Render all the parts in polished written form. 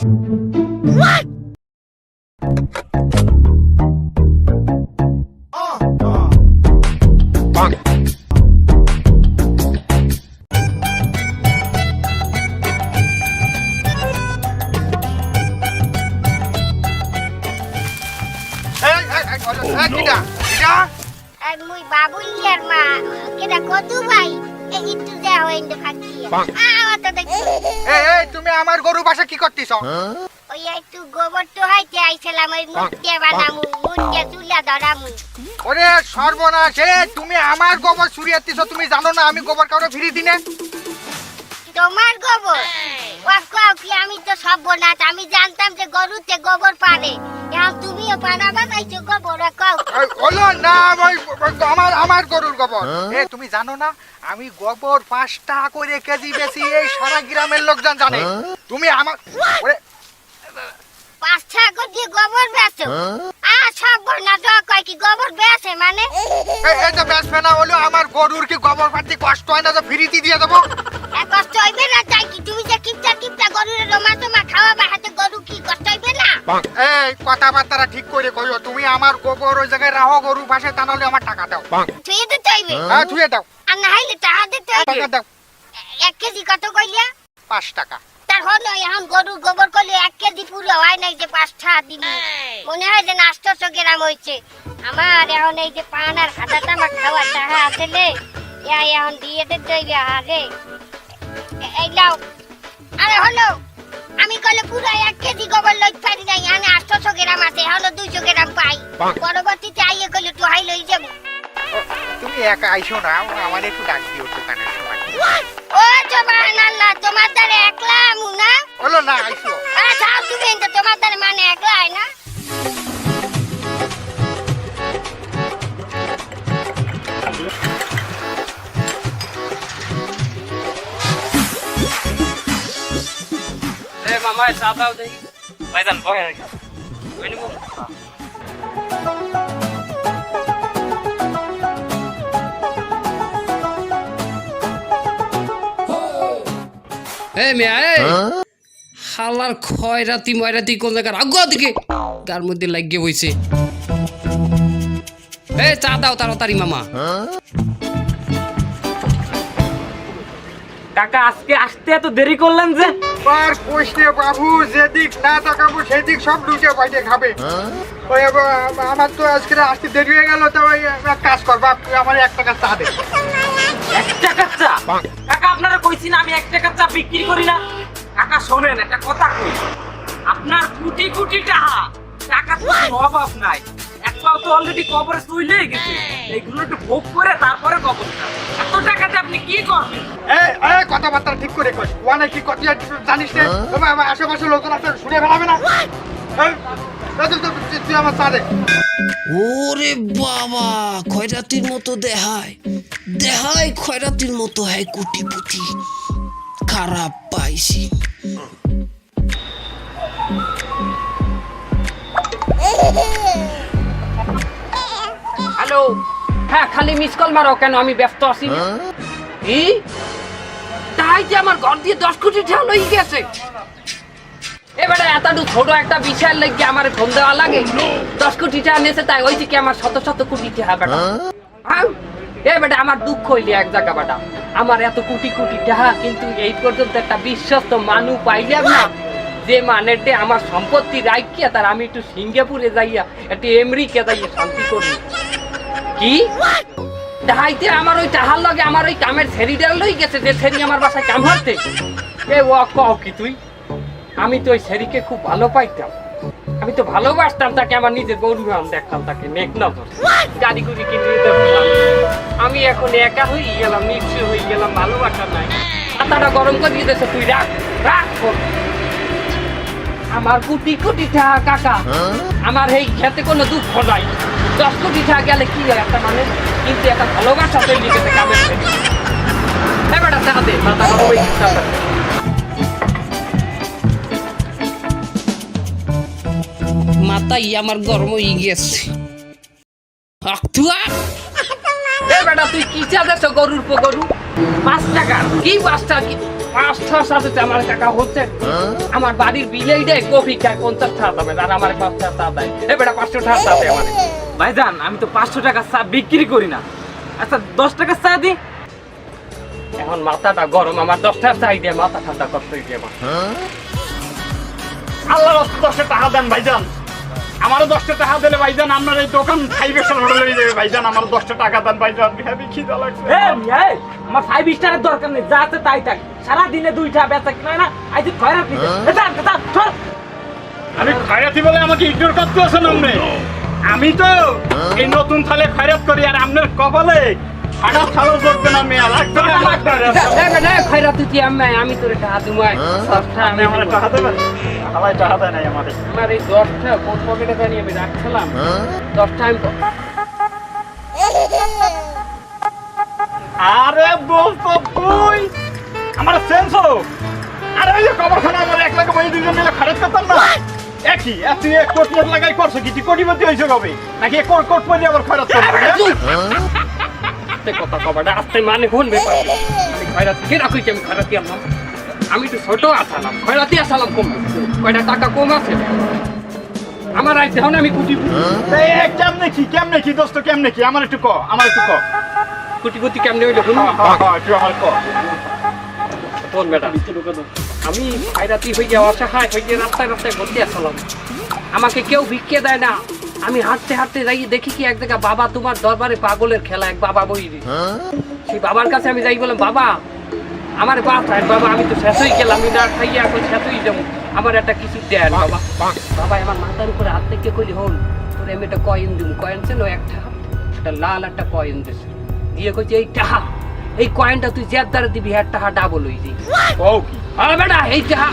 মুই বাবুলিয়ার মা কেডা কদু ভাই একটু যা হইন্দে খাচ্ছি তো দেখি তুমি আমার গরু বাসা কি করতেছ? ওই একটু গোবর তো হাইতে আইছিলাম ওই মুটকে বানামু মুটকে চুলা ধরামু। ওরে সর্বনাশ, তুমি আমার গোবর চুরিয়াতেছ, তুমি জানো না আমি গোবর কাউরে ফিরি দিনে? তোমার গোবর ওয়াও কি আমি তো সব বনাত আমি জানতাম যে গরুতে গোবর পানে এখন তুমিও বানাবা তাইছো গোবর কাও হলো না আমার গরুর গোবর। তুমি জানো না আমি গোবর 5 টাকা করে কেজি বেশি, এই সারা গ্রামের লোকজন জানে। তুমি আমার 5 টাকা করে গোবর বেচো? সব বনাত কয় কি গোবর বেচে মানে? এই তো বেচবে না হলো আমার গরুর কি গোবর পাতি কষ্ট হয় না যে ফ্রিতে দিয়ে দেবো? কষ্ট হইবে না তাই কি তুমি যে কিপটা গরুরে রমা খাওয়াবা হাতে গরু কি কষ্ট হইবে না? এই কথাবার্তা ঠিক করে কইও, তুমি আমার গোবর ওই জায়গায় রাখো গরু পাশে, তা নাহলে আমার টাকা দাও। তুই দিতে হইবে? হ্যাঁ তুই দাও। আর না হইলে টাকা দিতে হইবে। টাকা দাও। 1 কেজি কত কইলা? 5 টাকা। তার হলো এখন গরু গোবর করলে 1 কেজি পুরো হয় নাই যে 5 টাকা দিবি। মনে হয় যে 800 গ্রাম হইছে। আমার এখন এই যে পান আর খাটাটা আমার খাওয়ার টাকা আসলে এখন দিয়ে দিতে হইবে। আরে এই লাও। আরে হলো আমি কইলে পুরো 1 কেজি গোবর লই পারি নাই, এখানে 800 গ্রাম আছে, হলো 200 গ্রাম পাই। পরবর্তীতে আইয়ে কইলে তুই হাই লই যাব। তুমি একা আইছো না, আমার একটু ডাক দিও দোকানের সময়। ও সুবহানাল্লাহ, তোমার দ্বারে একলা আমু না? হলো না আইছো। আচ্ছা তুমি তো তোমার দ্বারে মানে একলা আই না? মামা চা দাও দেখি ভাইজান বহে রাখি ওই নিব। হালার খয়রাতি ময়রাতি কোন জায়গার আগুয়া দিকে গার মধ্যে লাগিয়ে বইছে। চা দাও তাড়াতাড়ি মামা। কাকা আজকে আসতে এত দেরি করলেন যে? আর কইছে বাবু, যেদিক না তাকাবো সেদিক সব লুটে বাইরে খাবে। ওই আমার তো আজকে আসতে দেরি হয়ে গেল, তো ওই এক কাজ করবা, আমার 1 টাকা চা দে। 1 টাকা চা? কাকা আপনারা কইছি না আমি 1 টাকা চা বিক্রি করি না। কাকা শোনেন একটা কথা কই, আপনার কোটি কোটি টাকা তো অভাব নাই, এক পাও তো অলরেডি কবরে চলে গেছে, এইগুলো একটু ভোগ করে তারপরে কবর। এত টাকাতে আপনি কি করবেন? এই কথাবার্তা ঠিক করে কই, ওয়ানে কি কত জানিস না? তোমার আশেপাশে লোকজন আছে, শুনে ফেলাবে না? তুই আমার চা দে। ওরে বাবা, খয়রাতির মতো দেখায় খয়রাতির মতো, হ্যাঁ কোটিপতি। খারাপ পাইছি। হ্যালো, হ্যাঁ খালি মিস কল মারো, কেন আমি ব্যস্ত আছি। তাই যে আমার ঘর দিয়ে 10 কোটি টাকা লই গেছে। এবারে এতটুকু ছোট একটা বিষয়ের লাগি আমার ফোন দেওয়া লাগে। 10 কোটি টাকা নিয়েছে, তাই হয়েছে কি আমার শত কোটি টাকা বেটা। এবারে আমার দুঃখ হইলে এক জায়গা বেটা, আমার এত কোটি টাকা কিন্তু এই পর্যন্ত একটা বিশ্বস্ত মানুষ পাইলাম না যে মানেতে আমার সম্পত্তি রাখিয়া তার আমি একটু সিঙ্গাপুরে যাইয়া একটু আমেরিকা যাইয়া শান্তি করি। কি ডাইতে আমার ওই টাহার লগে আমার ওই কামের ছেড়িটার লই গেছে, যে ছেড়ি আমার বাসায় কাম হারতে। কও কি তুই? আমি তো ওই ছেড়িকে খুব ভালো পাইতাম, আমি তো ভালোবাসতাম তাকে, আমার নিজের বন্ধু দেখতাম তাকে নেক নজর, গাড়ি গুড়ি কিনে দেখতাম। আমি এখন একা হয়ে গেলাম, নিশ্চয় হয়ে গেলাম, ভালোবাসা নাই। মাথাটা গরম করে দিয়ে দিয়েছে, তুই রাখ। আমার কোটি টাকা কাকা, আমার এই খেতে কোনো দুঃখ নাই। 10 কোটি টাকা গেলে কি হয় একটা মানে, কিন্তু একটা ভালোবাসা তৈরি গেছে কামের থেকে। এবারটা টাকা দে, মাথা গরম হয়ে গেছে। মাথাই আমার গরম হয়ে গেছে। বেটা তুই কি চা দেছ গরুর পো গরু? 5 টাকা কি 5 টাকা? পাঁচটা সাথে আমার টাকা হচ্ছে আমার বাড়ির বিলেই দেয় কফি খায় 50 টাকা দামে আর আমার 5 টাকা দেয় এ বেটা 500 টাকা দাও আমার ভাইজান আমি তো 500 টাকা চা বিক্রি করি না আচ্ছা 10 টাকা চা দি এখন মাথাটা গরম আমার 10 টাকা চাই দিয়ে মাথা ঠান্ডা করতে দিয়ে আমার আল্লাহর রাস্তায় 10 টাকা দেন ভাইজান আমারও 10 টাকা দিলে ভাইজান আপনার এই দোকান 5 স্টার হোটেল হয়ে যাবে ভাইজান আমার 10 টাকা দেন ভাইজান হেভি খিদা লাগছে এই আমার 5 স্টারের দরকার নেই যা আছে তাই থাক সারা দিনে দুইটা বেচা কিনা না আজ খয়রাত নিতে আমি খয়রাতি বলে আমাকে ইগনোর করতে আছেন আপনি আমি তো এই নতুন থালে খয়রাত করি আর আপনার কপালে ফাটা থালো যোগ না মেয়া লাগবে না এ বেটা খয়রাতি কি আমি তোরে টাকা দিমাই 10 টাকা আপনি আমার টাকা দেবেন আমার টাকা দেয় নাই আমাদের আমার এই 10 টাকা কোন পকেটে জানি আমি রাখছিলাম 10 টাকা আরে দোস্ত কই আমার সেন্স আরে ওই যে কবরখানা আমার 1 লাখ বই দুজন মিলে খরচ করতাম না একই এত এক কোট মোট লাগাই করছো কি তুই কোটিপতি হইছো কবে নাকি এক কোট কোট পরে আবার খরচ করবে আস্তে কথা কবাটা আস্তে মানে কোন ব্যাপার আমি খয়রাতি কে রাখি আমি খয়রাতি আনলাম আমি তো ছোট আসালাম খয়রাতি আসালাম কম কয়টা টাকা কম আছে আমার আইতে হন আমি কুটি এই কেমনে কি দোস্ত কেমনে কি আমার একটু ক কুটি কুটি কেমনে হইলো শুনুন একটু আমার ক কোন বেটা আমি খয়রাতি হইয়া অসহায় হইয়া রাস্তায় রাস্তায় ঘুরতে আসলাম আমাকে কেউ ভিক্ষে দেয় না আমি হাঁটতে হাঁটতে যাই দেখি কি এক জায়গা বাবা তোমার দরবারে পাগলের খেলা এক বাবা বইরি সেই বাবার কাছে আমি যাই বললাম বাবা আমার বাবা আমি তো শেষ হয়ে গেলাম আমি না খাইয়া এখন শেষ হয়ে যাবো আমার একটা কিছু দেন বাবা বাবা আমার মাথার উপরে হাত থেকে কইলি হল তোর আমি একটা কয়েন দিব কয়েন ছিল একটা লাল একটা কয়েন দিছে দিয়ে কইছে এই টাহা এই কয়েনটা তুই জেদ দ্বারা দিবি হ্যাঁ টাহা ডাবল হয়ে যাই ও কি আরে বেটা এই টাহা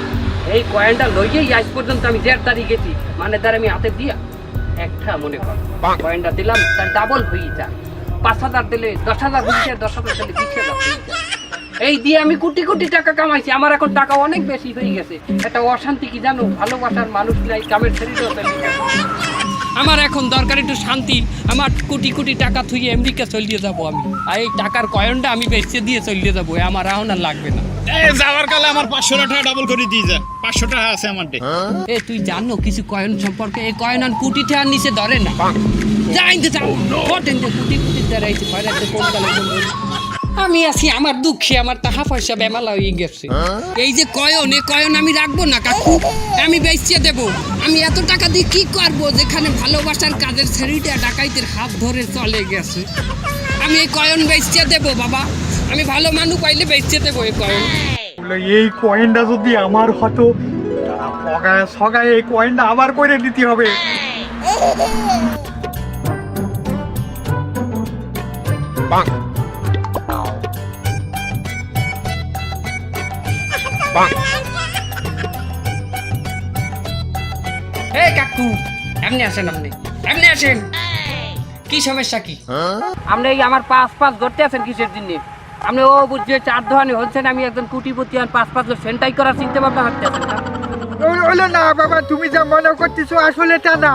এই কয়েনটা লইয়েই আজ পর্যন্ত আমি জেদ দাঁড়িয়ে গেছি মানে দ্বারা আমি হাতে দিয়া একটা মনে কর কয়েনটা দিলাম তার ডাবল হয়ে যায় 5,000 দিলে 10,000 হয়ে যায় 10,000 দিলে 20,000 হয়ে যায় এই দিয়ে আমি কোটি কোটি টাকা কামাইছি আমার এখন টাকা অনেক বেশি হয়ে গেছে একটা অশান্তি কি জানো ভালোবাসার মানুষ নাই কামের শরীরও আমার এখন দরকার একটু শান্তি আমার কোটি কোটি টাকা থুই আমেরিকা চলিয়ে যাবো আমি আর এই টাকার কয়েনটা আমি বেচে দিয়ে চলিয়ে যাবো আমার এখন আর লাগবে না এই যাওয়ার কালে আমার 500 টাকা ডাবল করে দিয়ে যা 500 টাকা আছে আমার দে এ তুই জানো কিছু কয়েন সম্পর্কে এই কয়েন আর কোটি টাকার নিচে ধরে না যাইতে যাও কোটি কোটি ধরাইছে খয়রাতে কোন কালে আমি আছি আমার দুঃখে আমার টাকা পয়সা বেমালা হয়ে গেছে এই যে কয়েন আমি রাখবো না কাকু আমি বেচে দেব আমি এত টাকা দিয়ে কি করবো যেখানে ভালোবাসার কাজের ছেড়িটা ডাকাইতের হাত ধরে চলে গেছে আমি এই কয়েন বেচে দেব বাবা আমি ভালো মানুষ পাইলে বেচে দেবো এই কয়েন এই কয়েনটা যদি আমার হতো সগায় সগায় এই কয়েনটা আবার করে দিতে হবে এই কাকু এমনি আসেন এমনি আসেন কি সমস্যা কি আপনি এই আমার 5 ধরতে আছেন কিসের জন্য আপনি ও বুঝছে 4 ধোয়ানি হচ্ছেন আমি একজন কুটিপতি আর 5 সেন্টাই করার চিন্তা ভাবনা করতে আছেন হলো না বাবা তুমি যা মনে করতেছো আসলে তা না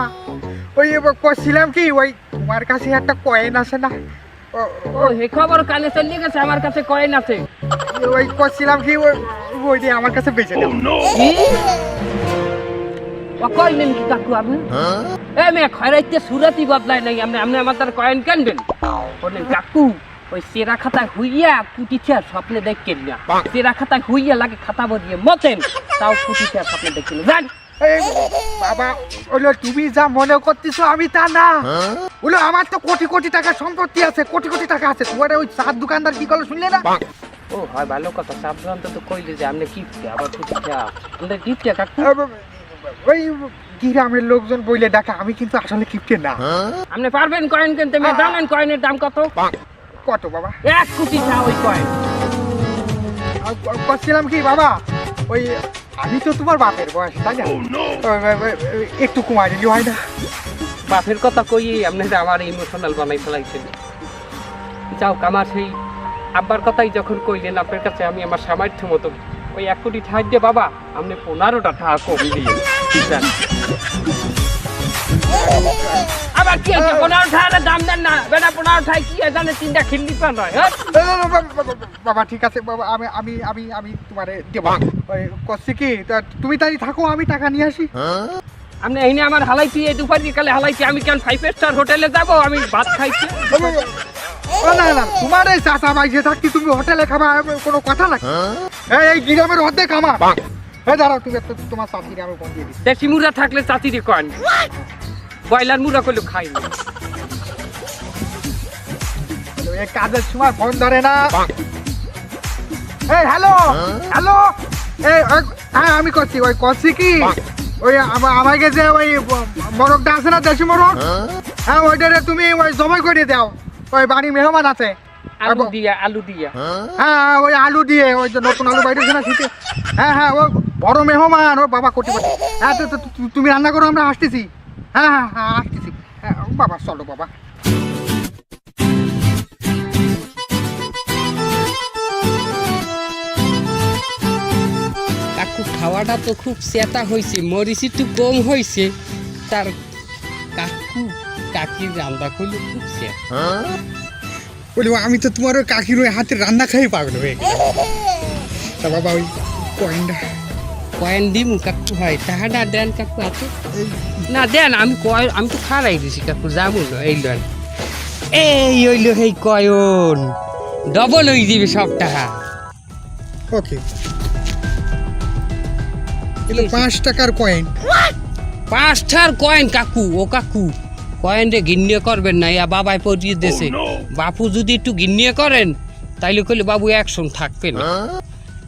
ওই করছিলাম কি ওই তোমার কাছে একটা কয়েন আছে না ও হে খবর কানে চলে গেছে আমার কাছে কয়েন আছে ওই করছিলাম কি ওই দিয়ে আমার কাছে বেঁচে দেবো ও কইলেন কি কাকু আপনি এ মে খয়রাইতে সুরাতি বদলায় নাই আপনি আমার তার কয়েন কেনবেন বলেন কাকু ওই সেরা খাতায় হুইয়া কুটিছে স্বপ্নে দেখেন না সেরা খাতায় হুইয়া লাগে খাতা বদিয়ে মতেন তাও কুটিছে স্বপ্নে দেখেন জান বাবা ওলো তুমি যা মনে করতেছো আমি তা না ওলো আমার তো কোটি কোটি টাকা সম্পত্তি আছে কোটি কোটি টাকা আছে তোমার ওই চার দোকানদার কি করলো শুনলে না ও হয় ভালো কথা সাবধান তো কইলে যে আপনি কিপটে আবার কুটিছে আপনি কিপটে কাকু ওই গ্রামের লোকজন বইলে ডাকা আমি কিন্তু আসলে কিপটে না আপনি পারবেন কয়েন কিনতে জানেন কয়েনের দাম কত কত বাবা 1 কোটি টাকা ওই কয়েন করছিলাম কি বাবা ওই আমি তো তোমার বাপের বয়স তাই না একটু কমাই দিলি হয় না বাপের কথা কই আপনি আমার ইমোশনাল বানাই ফেলাইছেন যাও আমার সেই আব্বার কথাই যখন কইলেন আপনার কাছে আমি আমার সামর্থ্য মতো ওই 1 কোটি টাকা দিয়ে বাবা আপনি 15টা টাকা কম দিয়ে আবার আর কি আছে 15 টাকা দাম দেন না বেটা 15 টাকা কি জানে তিনটা খিল্লি পান হয় হ্যাঁ? বাবা ঠিক আছে বাবা আমি তোমারে দেব ওই করছি কি তা তুমি তাই থাকো আমি টাকা নিয়ে আসি আপনি এইনে আমার হালাইছি এই দুপুর বিকালে হালাইছি আমি কেন 5 স্টার হোটেলে যাব আমি ভাত খাইছি ও না না তোমার এই চাচা বাইসে থাকতি তুমি হোটেলে খাবা কোনো কথা না এই গ্রামের অর্ধেক আমার এই দাঁড়াও তুমি তোমার চাচিরে আমি ফোন দিয়ে দিচ্ছি দেশি মুড়া থাকলে চাচিরে কন বয়লার মুড়া কইলো খাই না এই কাজের সময় ফোন ধরে না এই হ্যালো হ্যালো এই হ্যাঁ আমি করছি ওই করছি কি ওই আমাকে যে ওই মোরগটা আছে না দেশি মোরগ হ্যাঁ ওইটারে তুমি ওই জবাই করে দাও ওই বাড়ি মেহমান আছে আলু দিয়া হ্যাঁ ওই আলু দিয়ে ওই যে নতুন আলু বাইরেছে না শীতে হ্যাঁ ও বড় মেহমান ও বাবা কোটিপতি হ্যাঁ তো তুমি রান্না করো আমরা আসতেছি হ্যাঁ আসতেছি হ্যাঁ বাবা চলো বাবা কাকু খাওয়াটা তো খুব চেতা হয়েছে মরিচ একটু কম হয়েছে তার কাকু কাকির রান্না করলে খুব চেত বলি আমি তো তোমার ওই কাকির ওই হাতের রান্না খাই পাগল হয়ে তা বাবা ওই কয়েনটা কয়েন দিমু কাকু হয় তাহাটা দেন কাকু আছে না দেন আমি তো খারাই দিছি কাকু যাবো না এই লোন এই হইলো এই কয়ন ডবল হয়ে দিবে সব টাকা ওকে এটা 5 টাকার কয়েন 5টার কয়েন কাকু ও কাকু কয়েন রে গিন্নিয়ে করবেন না ইয়া বাবাই পরিয়ে দেছে বাপু যদি একটু গিন্নিয়ে করেন তাইলে কইলে বাবু একসঙ্গ থাকবে না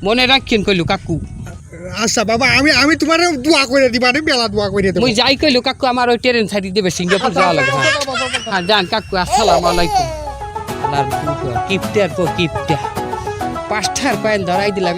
মনে রাখেন কইলো কাকু আচ্ছা বাবা আমি তোমার দোয়া করে দিবা রে বেলা দোয়া করে দেব মুই যাই কইলো কাকু আমার ওই ট্রেন ছাড়ি দেবে সিঙ্গাপুর যাওয়া লাগবে হ্যাঁ যান কাকু আসসালামু আলাইকুম আল্লাহর কিপটার পর কিপটা 5টার কয়েন ধরাই দিলাম